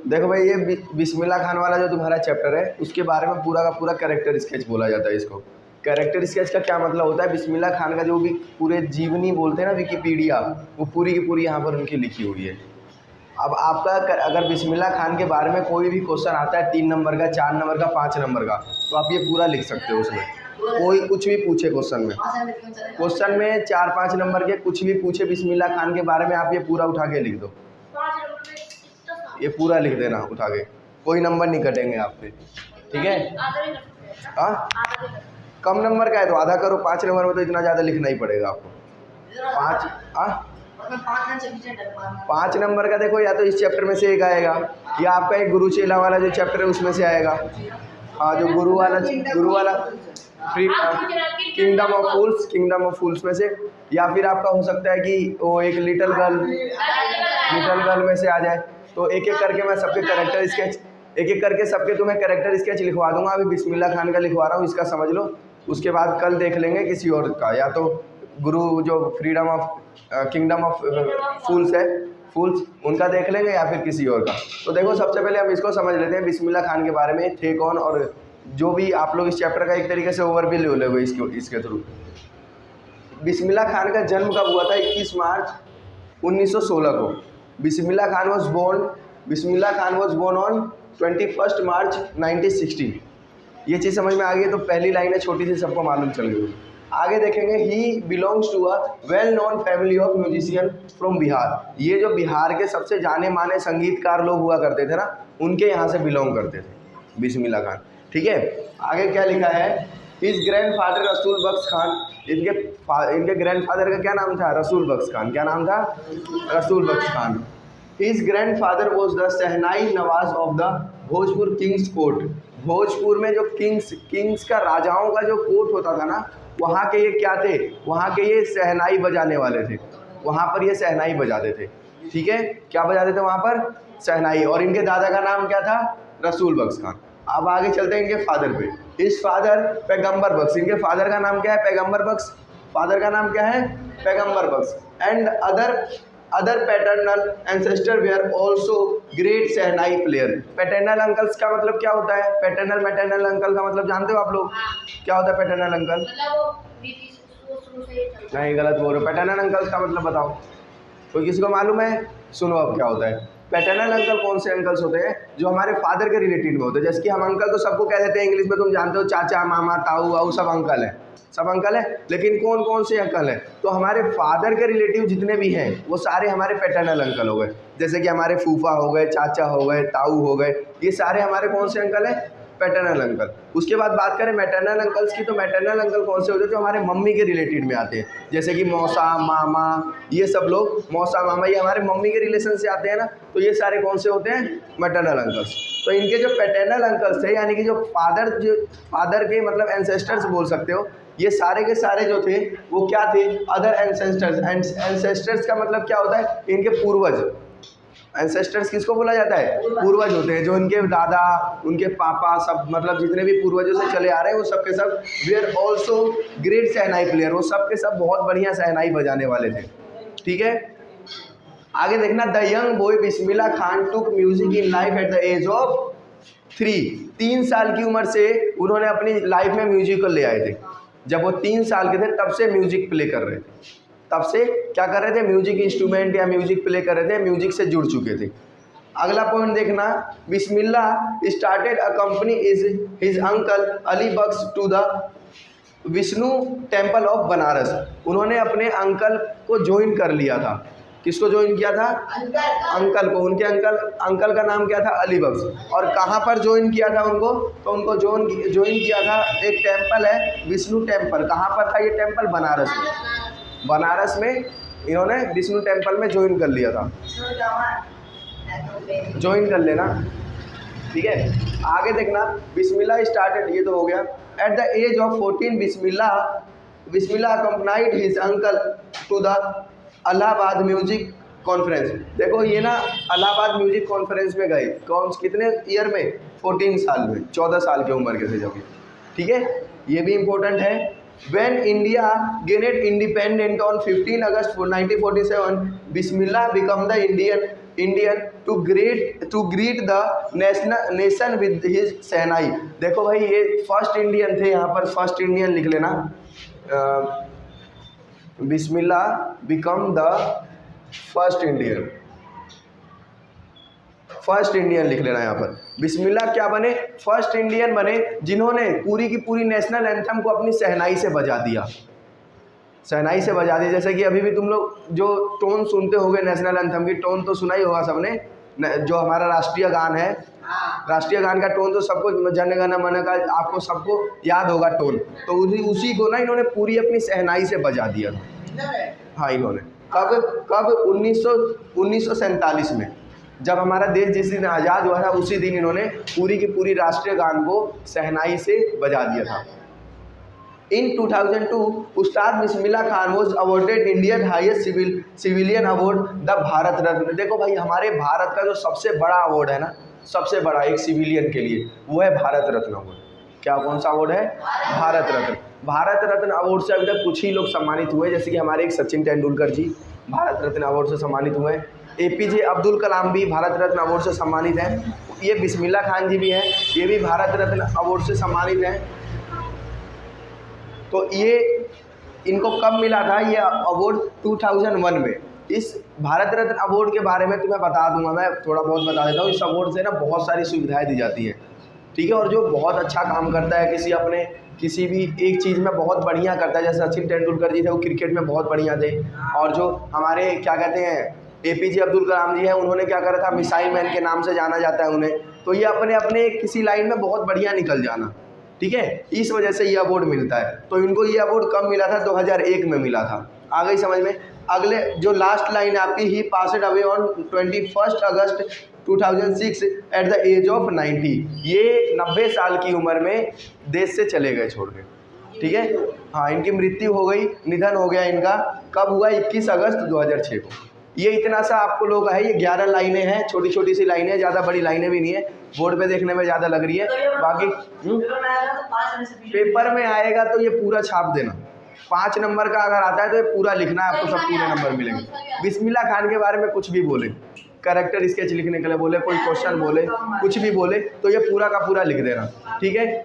देखो भाई, ये बिस्मिल्लाह खान वाला जो तुम्हारा चैप्टर है उसके बारे में पूरा का पूरा कैरेक्टर स्केच बोला जाता है इसको। कैरेक्टर स्केच का क्या मतलब होता है? बिस्मिल्लाह खान का जो भी पूरे जीवनी बोलते हैं ना, विकिपीडिया, वो पूरी की पूरी यहाँ पर उनकी लिखी हुई है। अब आपका अगर बिस्मिल्लाह खान के बारे में कोई भी क्वेश्चन आता है 3 नंबर का, 4 नंबर का, 5 नंबर का, तो आप ये पूरा लिख सकते हो उसमें। कोई कुछ भी पूछे क्वेश्चन में 4-5 नंबर के कुछ भी पूछे बिस्मिल्लाह खान के बारे में, आप ये पूरा उठा के लिख दो, ये पूरा लिख देना उठा के, कोई नंबर नहीं कटेंगे आपके, ठीक है? हाँ, कम नंबर का है तो आधा करो, 5 नंबर में तो इतना ज़्यादा लिखना ही पड़ेगा आपको। 5 नंबर का देखो, या तो इस चैप्टर में से एक आएगा, या आपका एक गुरु चेला वाला जो चैप्टर है उसमें से आएगा। हाँ, जो गुरु वाला किंगडम ऑफ फूल्स में से, या फिर आपका हो सकता है कि वो एक लिटिल गर्ल में से आ जाए। तो एक एक करके मैं सबके कैरेक्टर स्केच, एक एक करके सबके तुम्हें कैरेक्टर स्केच लिखवा दूंगा। अभी बिस्मिल्लाह खान का लिखवा रहा हूँ, इसका समझ लो, उसके बाद कल देख लेंगे किसी और का, या तो गुरु जो किंगडम ऑफ फूल्स है, फूल्स, उनका देख लेंगे, या फिर किसी और का। तो देखो, सबसे पहले हम इसको समझ लेते हैं बिस्मिल्लाह खान के बारे में थे कौन, और जो भी आप लोग इस चैप्टर का एक तरीके से ओवरव्यू ले लोगे इसके थ्रू। बिस्मिल्लाह खान का जन्म कब हुआ था? 21 मार्च 1916 को। बिस्मिल्लाह खान वॉज बोर्न ऑन 21 मार्च 1916। ये चीज़ समझ में आ गई? तो पहली लाइन है छोटी सी, सबको मालूम चल गई। आगे देखेंगे, he belongs to a well known family of musician from Bihar. ये जो बिहार के सबसे जाने माने संगीतकार लोग हुआ करते थे ना, उनके यहाँ से बिलोंग करते थे बिस्मिल्लाह खान, ठीक है? आगे क्या लिखा है? हिज ग्रैंडफादर रसूल बख्श खान, इनके ग्रैंडफादर का क्या नाम था? रसूल बख्श खान। क्या नाम था? Rasool Bakhsh Khan. His grandfather was the shehnai nawaz of the Bhojpur king's court. Bhojpur में जो किंग्स का, राजाओं का जो कोर्ट होता था ना, वहाँ के ये क्या थे? वहाँ के ये शहनाई बजाने वाले थे। वहाँ पर ये शहनाई बजाते थे, ठीक है? क्या बजाते थे वहाँ पर? शहनाई। और इनके दादा का नाम क्या था? रसूल बख्श खान। अब आगे चलते हैं इनके फादर पे। इस फादर पैगंबर बख्श, इनके फादर का नाम क्या है? पैगंबर बख्श। फादर का नाम क्या है? Paigambar Bakhsh. And other paternal ancestor were also great shehnai player. Paternal uncles का मतलब क्या होता है? पैटर्नल मैटर्नल अंकल का मतलब जानते हो आप लोग? क्या होता है पैटर्नल अंकल? नहीं, गलत बोल रहे हो। पैटर्नल अंकल्स का मतलब बताओ, कोई किसी को मालूम है? सुनो अब क्या होता है। पैटर्नल अंकल कौन से अंकल्स होते हैं? जो हमारे फादर के रिलेटिव में होते हैं। जैसे कि हम अंकल तो सबको कह देते हैं इंग्लिश में, तुम जानते हो, चाचा, मामा, ताऊ वाऊ, सब अंकल हैं, सब अंकल हैं। लेकिन कौन कौन से अंकल हैं? तो हमारे फादर के रिलेटिव जितने भी हैं वो सारे हमारे पैटर्नल अंकल हो गए। जैसे कि हमारे फूफा हो गए, चाचा हो गए, ताऊ हो गए, ये सारे हमारे कौन से अंकल हैं? Paternal uncle. उसके बाद बात करें मैटर्नल अंकल्स की, तो मैटर्नल अंकल कौन से होते हैं? जो हमारे मम्मी के रिलेटेड में आते हैं। जैसे कि मौसा, मामा, ये सब लोग, मौसा, मामा, ये हमारे मम्मी के रिलेशन से आते हैं ना, तो ये सारे कौन से होते हैं? Maternal uncles. तो इनके जो पैटर्नल अंकल्स थे, यानी कि जो फादर के मतलब एंसेस्टर्स बोल सकते हो, ये सारे के सारे जो थे वो क्या थे? Other ancestors. एंसेस्टर्स का मतलब क्या होता है? इनके पूर्वज। एंसेस्टर्स किसको बोला जाता है? पूर्वज होते हैं। जो इनके दादा, उनके पापा, सब मतलब जितने भी पूर्वजों से चले आ रहे हैं, वो सब के सब were also great shehnai player. वो सब के सब बहुत बढ़िया शहनाई बजाने वाले थे, ठीक है? आगे देखना, the young boy Bismillah Khan took music in life at the age of 3 साल की उम्र से उन्होंने अपनी लाइफ में म्यूजिक को ले आए थे। जब वो 3 साल के थे तब से म्यूजिक प्ले कर रहे थे। तब से क्या कर रहे थे? म्यूजिक इंस्ट्रूमेंट या म्यूजिक प्ले कर रहे थे, म्यूजिक से जुड़ चुके थे। अगला पॉइंट देखना, Bismillah started a company is his uncle Ali Bakhsh to the Vishnu temple of Banaras. उन्होंने अपने अंकल को ज्वाइन कर लिया था। किसको ज्वाइन किया था? अंकल को। उनके अंकल का नाम क्या था? अली बख्श। और कहाँ पर ज्वाइन किया था उनको? तो उनको ज्वाइन किया था, एक टेम्पल है विष्णु टेम्पल। कहाँ पर था ये टेम्पल? बनारस में। बनारस में इन्होंने विष्णु टेम्पल में ज्वाइन कर लिया था। ज्वाइन कर लेना, ठीक है? आगे देखना, बिस्मिल्लाह स्टार्टेड, ये तो हो गया। At the age of 14 Bismillah accompanied his uncle to the Allahabad music conference. देखो ये ना इलाहाबाद म्यूजिक कॉन्फ्रेंस में गए, कितने ईयर में? 14 साल में, 14 साल की उम्र के थे जब ये, ठीक है? ये भी इम्पोर्टेंट है। When India gained independence on 15 August 1947, Bismillah became the Indian to greet the nation with his शहनाई। देखो भाई ये फर्स्ट इंडियन थे, यहाँ पर फर्स्ट इंडियन लिख लेना। बिस्मिल्लाह बिकम द फर्स्ट इंडियन लिख लेना यहाँ पर। बिस्मिल्लाह क्या बने? फर्स्ट इंडियन बने जिन्होंने पूरी की पूरी नेशनल एंथम को अपनी शहनाई से बजा दिया। जैसे कि अभी भी तुम लोग जो टोन सुनते होगे नेशनल एंथम की, टोन तो सुना ही होगा सबने, जो हमारा राष्ट्रीय गान है, राष्ट्रीय गान का टोन तो सबको, जन गण मन का आपको सबको याद होगा टोन, तो उसी को ना इन्होंने पूरी अपनी शहनाई से बजा दिया था। हाँ, इन्होंने कब 1947 में, जब हमारा देश जिस दिन आज़ाद हुआ था उसी दिन इन्होंने पूरी की पूरी राष्ट्रीय गान को शहनाई से बजा दिया था। In 2002 Ustad Bismillah Khan was awarded Indian highest civilian award the Bharat Ratna. देखो भाई हमारे भारत का जो सबसे बड़ा अवार्ड है ना, सबसे बड़ा एक सिविलियन के लिए, वो है भारत रत्न अवार्ड। क्या, कौन सा अवार्ड है? भारत रत्न। भारत रत्न अवार्ड से अभी तक कुछ ही लोग सम्मानित हुए, जैसे कि हमारे एक सचिन तेंदुलकर जी भारत रत्न अवार्ड से सम्मानित हुए हैं। APJ अब्दुल कलाम भी भारत रत्न अवार्ड से सम्मानित हैं। ये बिस्मिल्लाह खान जी भी हैं, ये भी भारत रत्न अवार्ड से सम्मानित हैं। तो ये इनको कब मिला था ये अवार्ड? 2001 में। इस भारत रत्न अवार्ड के बारे में तुम्हें बता दूंगा, मैं थोड़ा बहुत बता देता हूँ। इस अवार्ड से ना बहुत सारी सुविधाएं दी जाती हैं, ठीक है। और जो बहुत अच्छा काम करता है, किसी भी एक चीज़ में बहुत बढ़िया करता है, जैसे सचिन तेंदुलकर जी थे, वो क्रिकेट में बहुत बढ़िया थे। और जो हमारे क्या कहते हैं APJ अब्दुल कलाम जी हैं, उन्होंने क्या करा था, मिसाइल मैन के नाम से जाना जाता है उन्हें। तो ये अपने किसी लाइन में बहुत बढ़िया निकल जाना, ठीक है, इस वजह से ये अवार्ड मिलता है। तो इनको ये अवार्ड कब मिला था? 2001 में मिला था। आ गई समझ में? अगले जो लास्ट लाइन है आपकी, he passed away on 21 August 2006 at the age of 90। ये 90 साल की उम्र में देश से चले गए छोड़ के, ठीक है। हाँ, इनकी मृत्यु हो गई, निधन हो गया इनका। कब हुआ? 21 अगस्त 2006 को। ये इतना सा आपको लोग है, ये 11 लाइनें हैं, छोटी छोटी सी लाइनें, ज़्यादा बड़ी लाइनें भी नहीं है। बोर्ड पे देखने में ज़्यादा लग रही है, बाकी पेपर में आएगा तो ये पूरा छाप देना। 5 नंबर का अगर आता है तो ये पूरा लिखना है, आपको सब पूरे नंबर मिलेंगे। बिस्मिल्लाह खान के बारे में कुछ भी बोले, कैरेक्टर स्केच लिखने के लिए बोले, कोई क्वेश्चन बोले, कुछ भी बोले, तो ये पूरा का पूरा लिख देना, ठीक है।